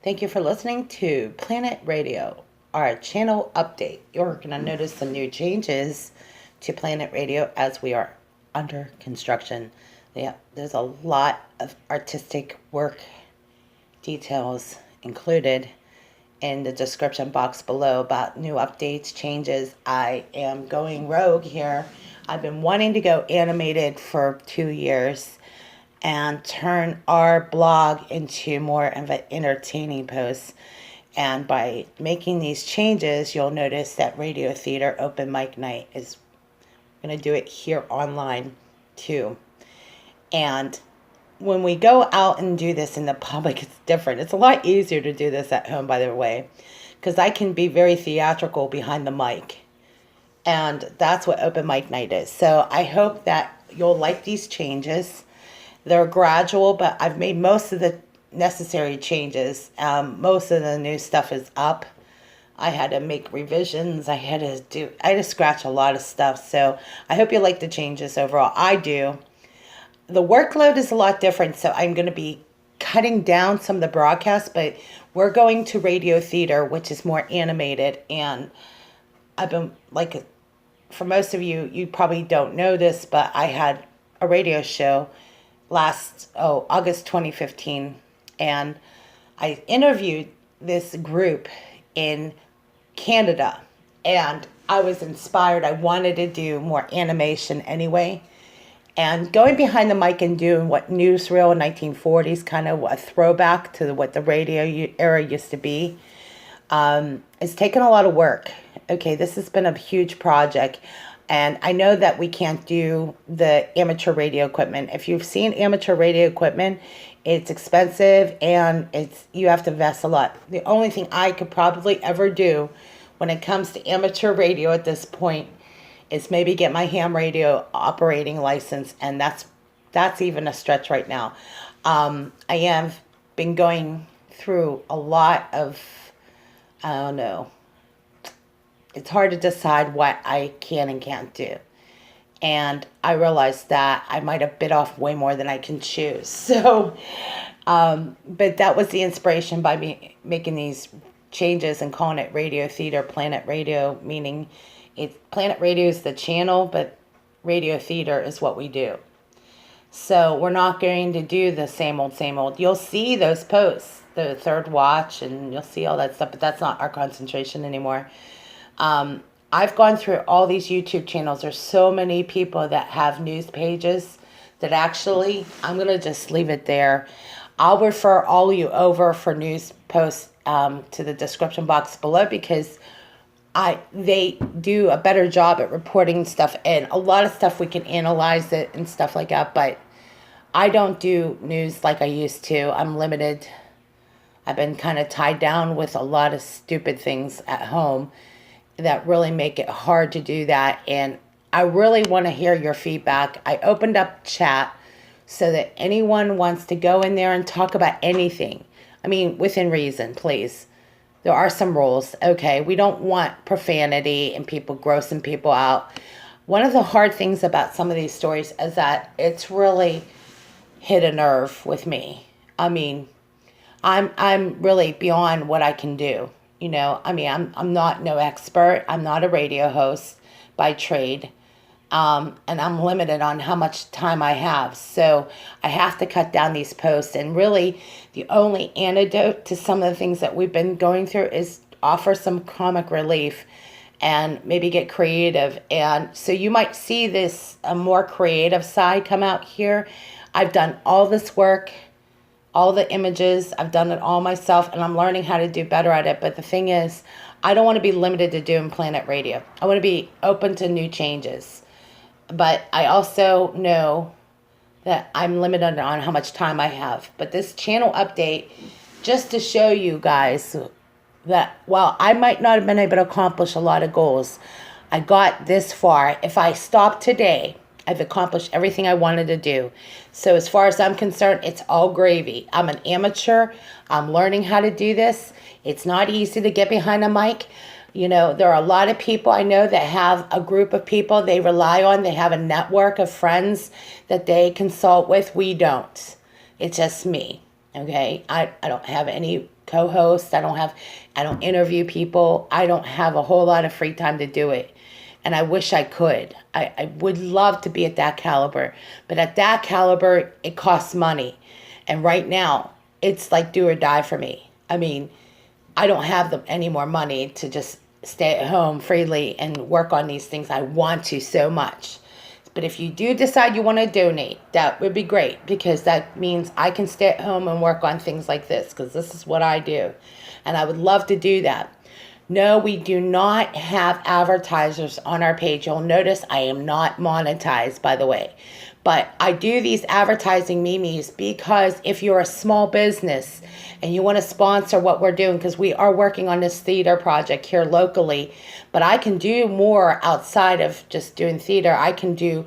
Thank you for listening to Planet Radio, our channel update. You're going to notice some new changes to Planet Radio as we are under construction. Yeah, there's a lot of artistic work details included in the description box below about new updates, changes. I am going rogue here. I've been wanting to go animated for 2 years and turn our blog into more of an entertaining post. And by making these changes, you'll notice that Radio Theater Open Mic Night is going to do it here online too. And when we go out and do this in the public, it's different. It's a lot easier to do this at home, by the way, because I can be very theatrical behind the mic. And that's what Open Mic Night is. So I hope that you'll like these changes. They're gradual, but I've made most of the necessary changes. Most of the new stuff is up. I had to make revisions. I had to scratch a lot of stuff. So I hope you like the changes overall. I do. The workload is a lot different, so I'm going to be cutting down some of the broadcasts, but we're going to Radio Theater, which is more animated. And I've been, like, for most of you, you probably don't know this, but I had a radio show August 2015, and I interviewed this group in Canada, and I was inspired. I wanted to do more animation anyway, and going behind the mic and doing what newsreel in 1940s, kind of a throwback to what the radio era used to be, it's taken a lot of work. Okay, this has been a huge project. And I know that we can't do the amateur radio equipment. If you've seen amateur radio equipment, it's expensive and you have to invest a lot. The only thing I could probably ever do when it comes to amateur radio at this point is maybe get my ham radio operating license, and that's even a stretch right now. I have been going through a lot of, I don't know, it's hard to decide what I can and can't do. And I realized that I might have bit off way more than I can chew. So, but that was the inspiration by me making these changes and calling it Radio Theater, Planet Radio, meaning Planet Radio is the channel, but Radio Theater is what we do. So we're not going to do the same old, same old. You'll see those posts, the third watch, and you'll see all that stuff, but that's not our concentration anymore. I've gone through all these YouTube channels. There's so many people that have news pages that actually, I'm going to just leave it there. I'll refer all of you over for news posts to the description box below, because they do a better job at reporting stuff, and a lot of stuff we can analyze it and stuff like that, but I don't do news like I used to. I'm limited. I've been kind of tied down with a lot of stupid things at home that really make it hard to do that, and I really want to hear your feedback. I opened up chat so that anyone wants to go in there and talk about anything. I mean, within reason, please. There are some rules, okay? We don't want profanity and people grossing people out. One of the hard things about some of these stories is that it's really hit a nerve with me. I mean, I'm really beyond what I can do. You know, I mean, I'm not no expert. I'm not a radio host by trade. And I'm limited on how much time I have. So I have to cut down these posts. And really, the only antidote to some of the things that we've been going through is offer some comic relief and maybe get creative. And so you might see this a more creative side come out here. I've done all this work, all the images, I've done it all myself, and I'm learning how to do better at it. But the thing is, I don't want to be limited to doing Planet Radio. I want to be open to new changes. But I also know that I'm limited on how much time I have. But this channel update, just to show you guys that while I might not have been able to accomplish a lot of goals, I got this far. If I stop today, I've accomplished everything I wanted to do. So as far as I'm concerned, it's all gravy. I'm an amateur. I'm learning how to do this. It's not easy to get behind a mic. You know, there are a lot of people I know that have a group of people they rely on. They have a network of friends that they consult with. We don't. It's just me. Okay, I don't have any co-hosts. I don't interview people. I don't have a whole lot of free time to do it. And I wish I could. I would love to be at that caliber. But at that caliber, it costs money. And right now, it's like do or die for me. I mean, I don't have any more money to just stay at home freely and work on these things. I want to so much. But if you do decide you want to donate, that would be great, because that means I can stay at home and work on things like this, because this is what I do. And I would love to do that. No, we do not have advertisers on our page. You'll notice I am not monetized, by the way. But I do these advertising memes because if you're a small business and you want to sponsor what we're doing, because we are working on this theater project here locally, but I can do more outside of just doing theater. I can do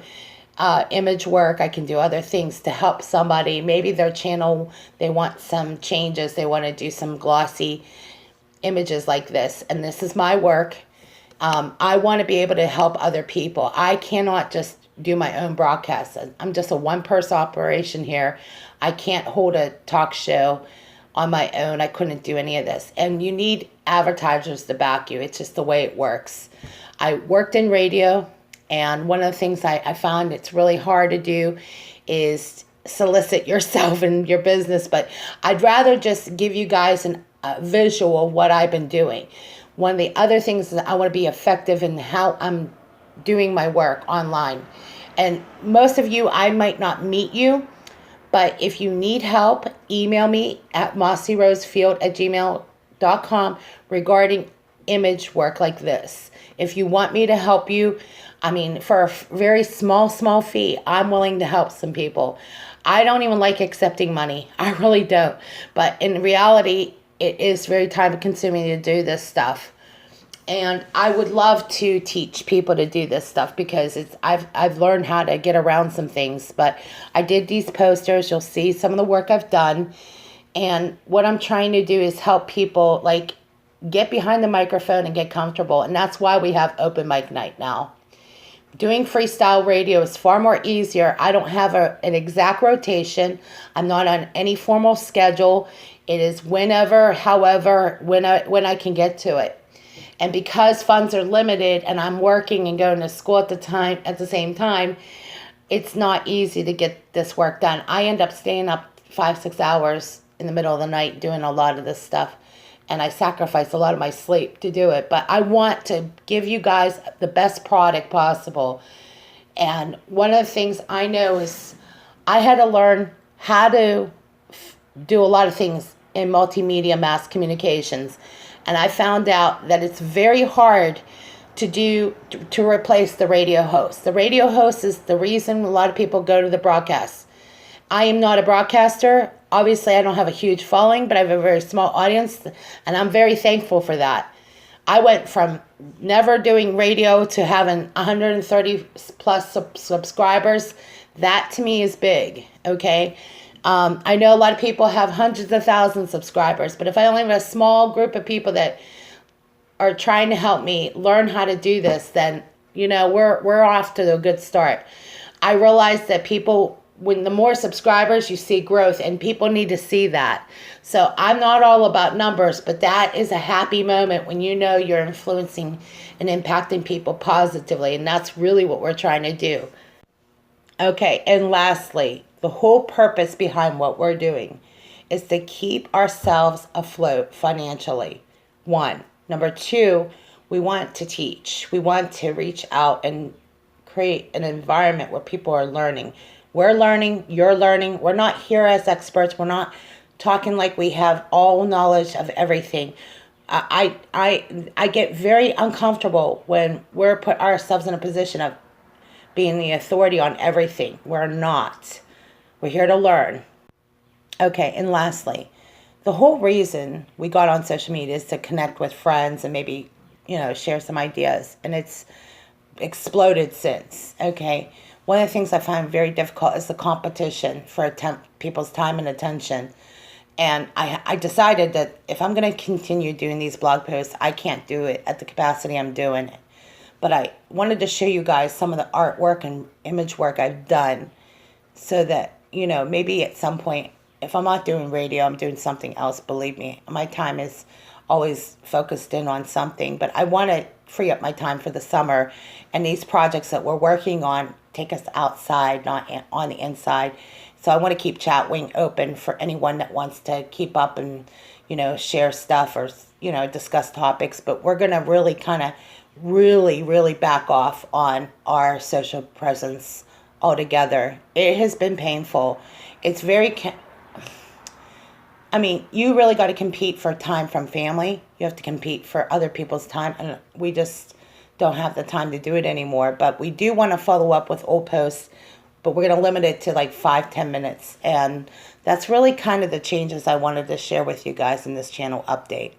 image work. I can do other things to help somebody. Maybe their channel, they want some changes. They want to do some glossy images like this. And this is my work. I want to be able to help other people. I cannot just do my own broadcasts. I'm just a one-person operation here. I can't hold a talk show on my own. I couldn't do any of this. And you need advertisers to back you. It's just the way it works. I worked in radio, and one of the things I found it's really hard to do is solicit yourself and your business, but I'd rather just give you guys a visual of what I've been doing. One of the other things is I want to be effective in how I'm doing my work online. And most of you, I might not meet you, but if you need help, email me at mossyrosefield@gmail.com regarding image work like this. If you want me to help you, I mean, for a very small fee, I'm willing to help some people. I don't even like accepting money. I really don't. But in reality, it is very time consuming to do this stuff. And I would love to teach people to do this stuff, because I've learned how to get around some things. But I did these posters. You'll see some of the work I've done. And what I'm trying to do is help people like get behind the microphone and get comfortable. And that's why we have open mic night now. Doing freestyle radio is far more easier. I don't have an exact rotation. I'm not on any formal schedule. It is whenever, however, when I can get to it. And because funds are limited and I'm working and going to school at the same time, it's not easy to get this work done. I end up staying up 5-6 hours in the middle of the night doing a lot of this stuff. And I sacrifice a lot of my sleep to do it. But I want to give you guys the best product possible. And one of the things I know is I had to learn how to do a lot of things in multimedia mass communications. And I found out that it's very hard to replace the radio host. The radio host is the reason a lot of people go to the broadcast. I am not a broadcaster. Obviously, I don't have a huge following, but I have a very small audience, and I'm very thankful for that. I went from never doing radio to having 130 plus subscribers. That to me is big, okay? I know a lot of people have hundreds of thousands of subscribers, but if I only have a small group of people that are trying to help me learn how to do this, then, we're off to a good start. I realize that people, when the more subscribers, you see growth, and people need to see that. So I'm not all about numbers, but that is a happy moment when you're influencing and impacting people positively, and that's really what we're trying to do. Okay, and lastly, the whole purpose behind what we're doing is to keep ourselves afloat financially. 1. Number 2, we want to teach. We want to reach out and create an environment where people are learning. We're learning, you're learning. We're not here as experts. We're not talking like we have all knowledge of everything. I get very uncomfortable when we're put ourselves in a position of being the authority on everything. We're not. We're here to learn. Okay, and lastly, the whole reason we got on social media is to connect with friends and maybe, share some ideas. And it's exploded since, okay? One of the things I find very difficult is the competition for people's time and attention. And I decided that if I'm going to continue doing these blog posts, I can't do it at the capacity I'm doing it. But I wanted to show you guys some of the artwork and image work I've done so that, maybe at some point if I'm not doing radio, I'm doing something else. Believe me, my time is always focused in on something. But I want to free up my time for the summer, and these projects that we're working on take us outside, not on the inside. So I want to keep chat wing open for anyone that wants to keep up and, share stuff or, discuss topics. But we're going to really kind of really back off on our social presence altogether. It has been painful. It's very, you really got to compete for time from family. You have to compete for other people's time. And we just don't have the time to do it anymore. But we do want to follow up with old posts. But we're going to limit it to like 5-10 minutes. And that's really kind of the changes I wanted to share with you guys in this channel update.